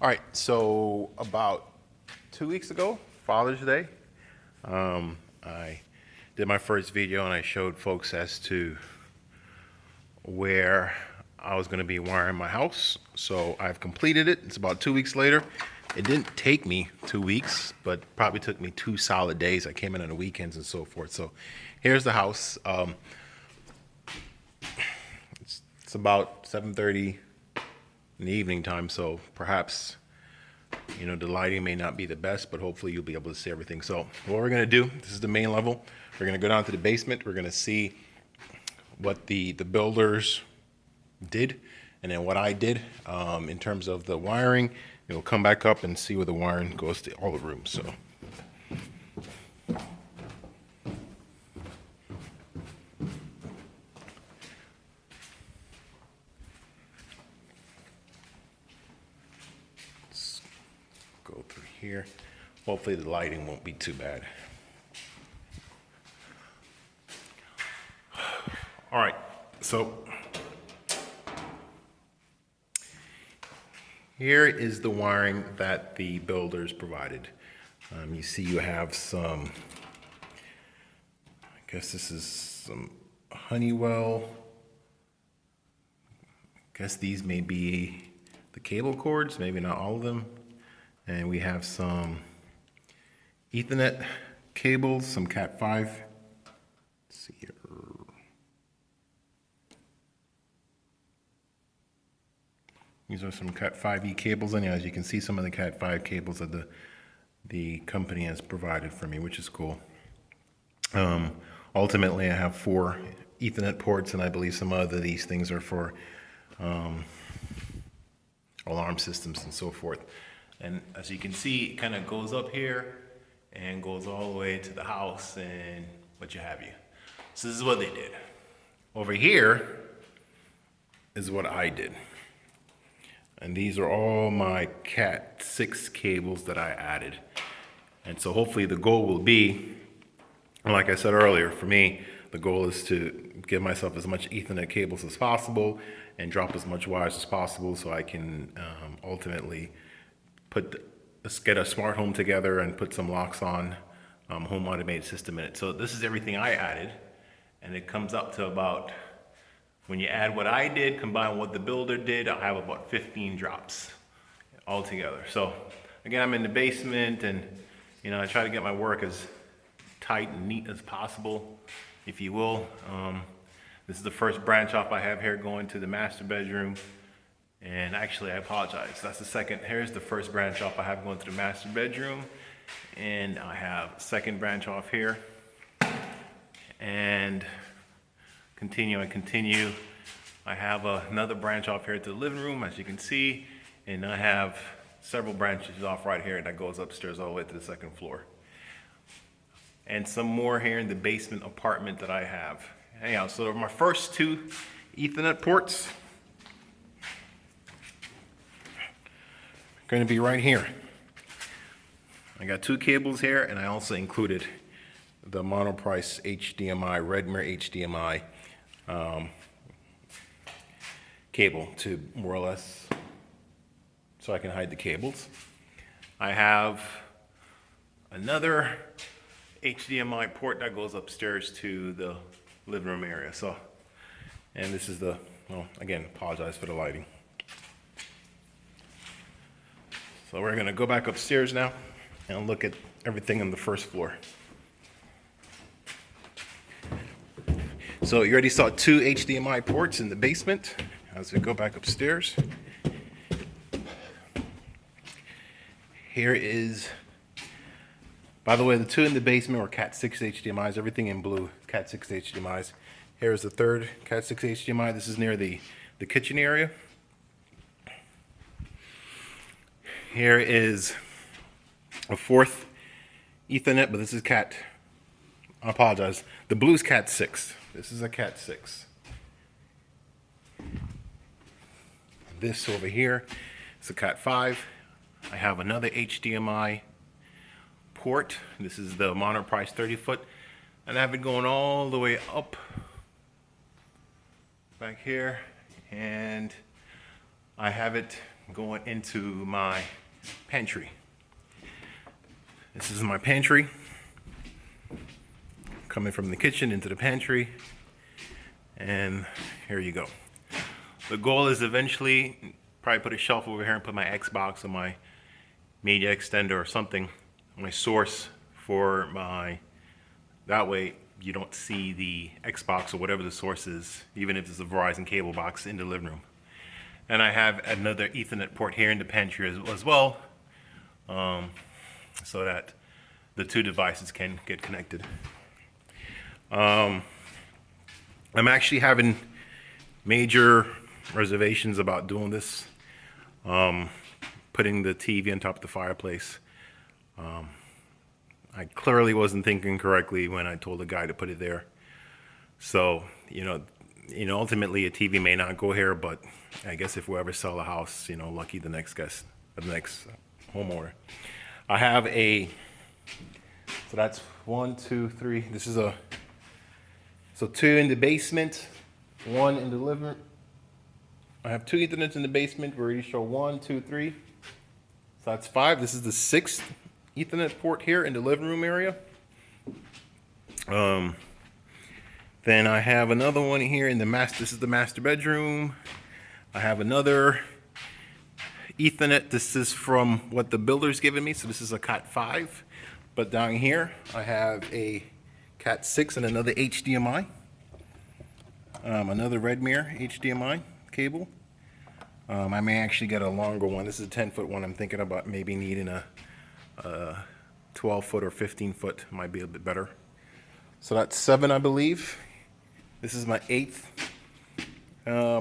All right, so about 2 weeks ago, Father's Day, I did my first video and I showed folks as to where I was going to be wiring my house. So I've completed it. It's about 2 weeks later. It didn't take me 2 weeks, but probably took me 2 solid days. I came in on the weekends and so forth. So here's the house. It's about 7:30 in the evening time, so perhaps the lighting may not be the best, but hopefully you'll be able to see everything. So what we're going to do, this is the main level. We're going to go down to the basement. We're going to see what the builders did and then what I did in terms of the wiring. We'll come back up and see where the wiring goes to all the rooms. So let's go through here. Hopefully the lighting won't be too bad. All right, so here is the wiring that the builders provided. You see you have some, I guess this is some Honeywell. I guess these may be the cable cords, maybe not all of them. And we have some Ethernet cables, some cat5. Let's see here. These are some cat5e cables, and as you can see, some of the cat5 cables that the company has provided for me, which is cool. Ultimately, I have 4 Ethernet ports, and I believe some of these things are for alarm systems and so forth. And as you can see, it kind of goes up here and goes all the way to the house and what you have you. So this is what they did. Over here is what I did. And these are all my cat6 cables that I added. And so hopefully the goal will be, like I said earlier, for me, the goal is to give myself as much Ethernet cables as possible and drop as much wires as possible so I can ultimately get a smart home together and put some locks on home automated system in it. So this is everything I added, and it comes up to about, when you add what I did, combine what the builder did, I'll have about 15 drops altogether. So again, I'm in the basement, and I try to get my work as tight and neat as possible, if you will. This is the first branch off I have here going to the master bedroom. And actually, I apologize. That's the second. Here's the first branch off I have going to the master bedroom. And I have a second branch off here. And continue. I have another branch off here to the living room, as you can see. And I have several branches off right here that goes upstairs all the way to the second floor. And some more here in the basement apartment that I have. Anyhow, so my first 2 Ethernet ports going to be right here. I got 2 cables here, and I also included the monoprice HDMI, Redmere HDMI cable to more or less, so I can hide the cables. I have another HDMI port that goes upstairs to the living room area. So, and this is again, apologize for the lighting. So we're gonna go back upstairs now and look at everything on the first floor. So you already saw 2 HDMI ports in the basement. As we go back upstairs, here is, by the way, the 2 in the basement were cat6 HDMIs, everything in blue, cat6 HDMIs. Here's the third cat6 HDMI. This is near the kitchen area. Here is a 4th Ethernet, but this is I apologize. The blue is cat6. This is a cat6. This over here is a cat5. I have another HDMI port. This is the monoprice 30-foot. And I have it going all the way up back here. And I have it going into my pantry. This is my pantry. Coming from the kitchen into the pantry. And here you go. The goal is eventually probably put a shelf over here and put my Xbox or my media extender or something, my source for my, that way you don't see the Xbox or whatever the source is, even if it's a Verizon cable box, in the living room. And I have another Ethernet port here in the pantry as well, so that the two devices can get connected. I'm actually having major reservations about doing this, putting the TV on top of the fireplace. I clearly wasn't thinking correctly when I told the guy to put it there. So, ultimately a TV may not go here, but I guess if we ever sell a house, lucky the next guest, the next homeowner. I have so that's 1, 2, 3. This is so 2 in the basement, 1 in the living room. I have 2 Ethernets in the basement. We already show 1, 2, 3. So that's 5. This is the 6th Ethernet port here in the living room area. Then I have another one here in the this is the master bedroom. I have another Ethernet. This is from what the builder's given me. So this is a cat5. But down here, I have a cat6 and another HDMI. Another Redmere HDMI cable. I may actually get a longer one. This is a 10-foot one. I'm thinking about maybe needing a 12-foot or 15-foot. Might be a bit better. So that's 7, I believe. This is my 8th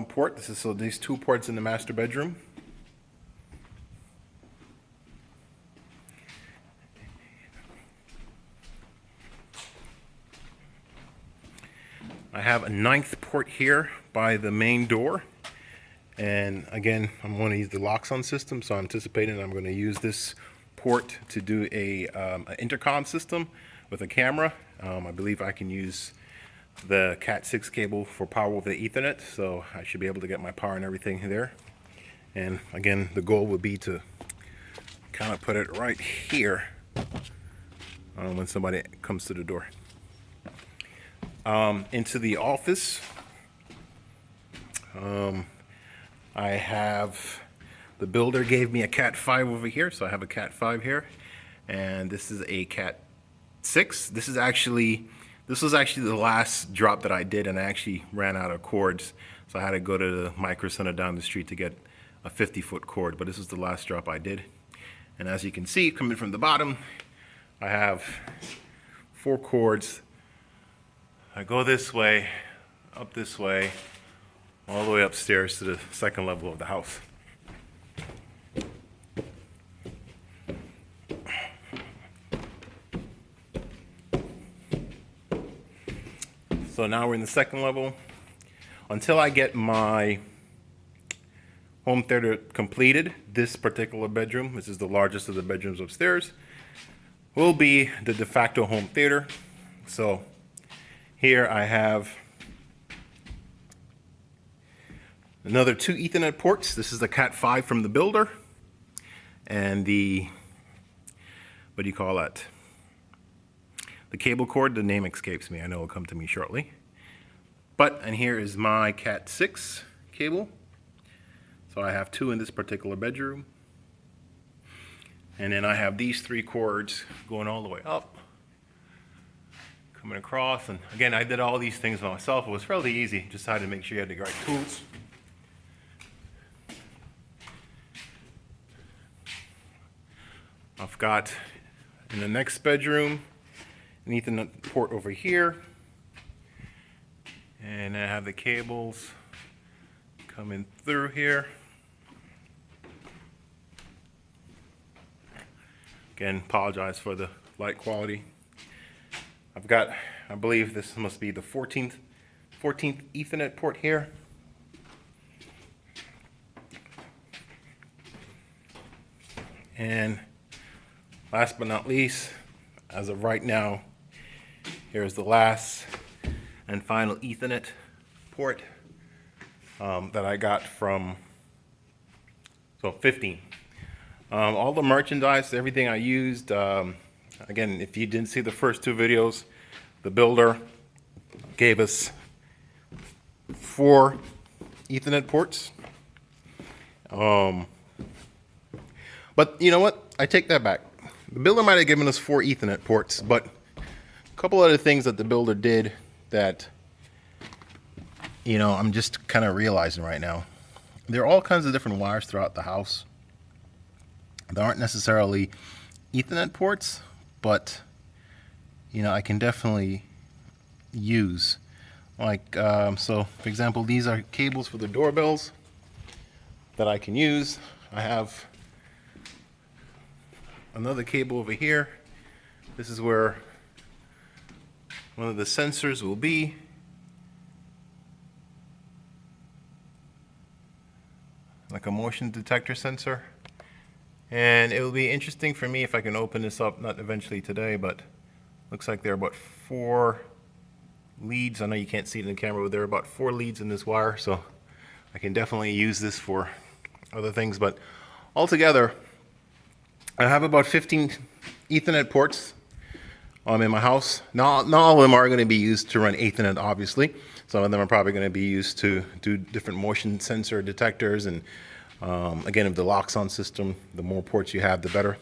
port. So these 2 ports in the master bedroom. I have a 9th port here by the main door. And again, I'm going to use the locks-on system, so I'm anticipating I'm going to use this port to do an intercom system with a camera. I believe I can use the cat6 cable for power over the Ethernet, so I should be able to get my power and everything there. And again, the goal would be to kind of put it right here when somebody comes to the door. Into the office, I have, the builder gave me a cat5 over here, so I have a cat5 here, and this is a cat6. This was actually the last drop that I did, and I actually ran out of cords, so I had to go to the micro center down the street to get a 50-foot cord, but this was the last drop I did. And as you can see, coming from the bottom, I have 4 cords. I go this way, up this way, all the way upstairs to the 2nd level of the house. So now we're in the 2nd level. Until I get my home theater completed, this particular bedroom, this is the largest of the bedrooms upstairs, will be the de facto home theater. So here I have another 2 Ethernet ports. This is the cat5 from the builder, and the, what do you call that? The cable cord, the name escapes me. I know it'll come to me shortly. And here is my cat6 cable. So I have 2 in this particular bedroom. And then I have these 3 cords going all the way up, coming across. And again, I did all these things by myself. It was fairly easy. Just had to make sure you had the right tools. I've got in the next bedroom an Ethernet port over here, and I have the cables coming through here. Again, apologize for the light quality. I've got, I believe this must be the 14th Ethernet port here. And last but not least, as of right now, here's the last and final Ethernet port that I got from So 15. All the merchandise, everything I used, again, if you didn't see the first two videos, the builder gave us 4 Ethernet ports. But you know what? I take that back. The builder might have given us 4 Ethernet ports, but a couple other things that the builder did that, you know, I'm just kind of realizing right now. There are all kinds of different wires throughout the house. They aren't necessarily Ethernet ports, but, you know, I can definitely use. Like, so for example, these are cables for the doorbells that I can use. I have another cable over here. This is where one of the sensors will be. Like a motion detector sensor. And it will be interesting for me if I can open this up, not eventually today, but looks like there are about 4 leads. I know you can't see it in the camera, but there are about 4 leads in this wire, so I can definitely use this for other things. But altogether, I have about 15 Ethernet ports in my house. Not all of them are going to be used to run Ethernet, obviously. Some of them are probably going to be used to do different motion sensor detectors, and again, if the locks on system, the more ports you have, the better.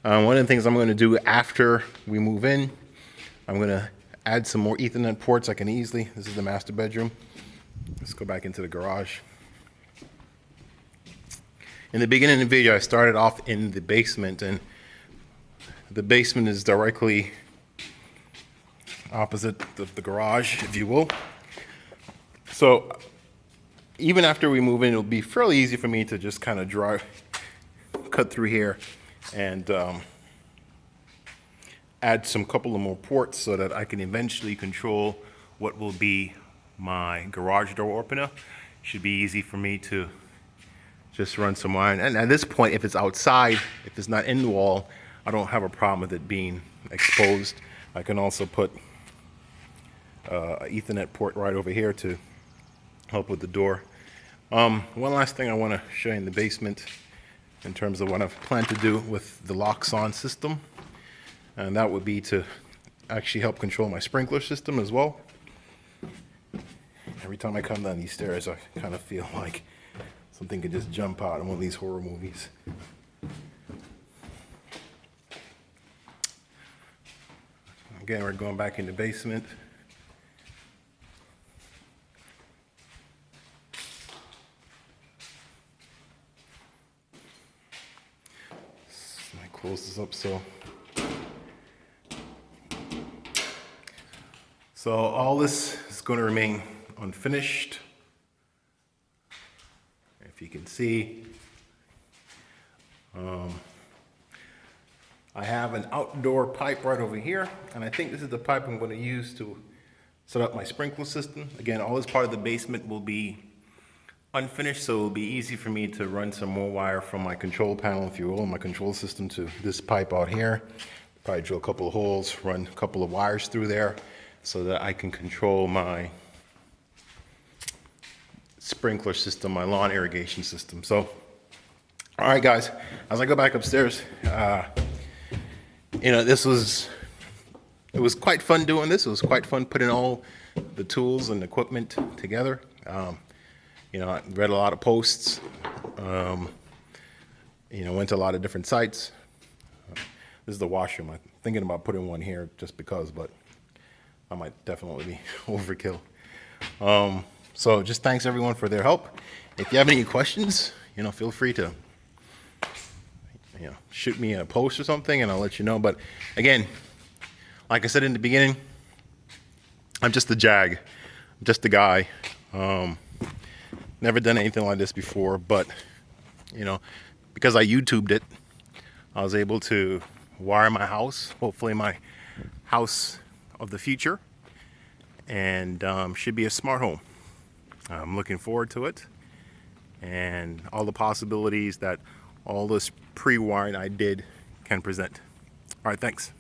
One of the things I'm going to do after we move in, I'm going to add some more Ethernet ports. I can easily, this is the master bedroom. Let's go back into the garage. In the beginning of the video, I started off in the basement, and the basement is directly opposite the garage, if you will. So even after we move in, it'll be fairly easy for me to just kind of cut through here and add some couple of more ports so that I can eventually control what will be my garage door opener. Should be easy for me to just run some wire. And at this point, if it's outside, if it's not in the wall, I don't have a problem with it being exposed. I can also put an Ethernet port right over here to help with the door. One last thing I want to show you in the basement in terms of what I've planned to do with the locks on system, and that would be to actually help control my sprinkler system as well. Every time I come down these stairs, I kind of feel like something could just jump out in one of these horror movies. Again, we're going back in the basement. Let me close this up so all this is going to remain unfinished. If you can see, I have an outdoor pipe right over here, and I think this is the pipe I'm going to use to set up my sprinkler system. Again, all this part of the basement will be unfinished, so it'll be easy for me to run some more wire from my control panel, if you will, my control system to this pipe out here. Probably drill a couple of holes, run a couple of wires through there so that I can control my sprinkler system, my lawn irrigation system. So, all right, guys, as I go back upstairs, you know, it was quite fun doing this. It was quite fun putting all the tools and equipment together. You know, I read a lot of posts, you know, went to a lot of different sites. This is the washroom. I'm thinking about putting one here just because, but I might definitely be overkill. So just thanks everyone for their help. If you have any questions, you know, feel free to, you know, shoot me a post or something and I'll let you know. But again, like I said in the beginning, I'm just a jag. I'm just a guy. Never done anything like this before, but, you know, because I YouTubed it, I was able to wire my house, hopefully my house of the future, and should be a smart home. I'm looking forward to it and all the possibilities that all this pre-wiring I did can present. All right, thanks.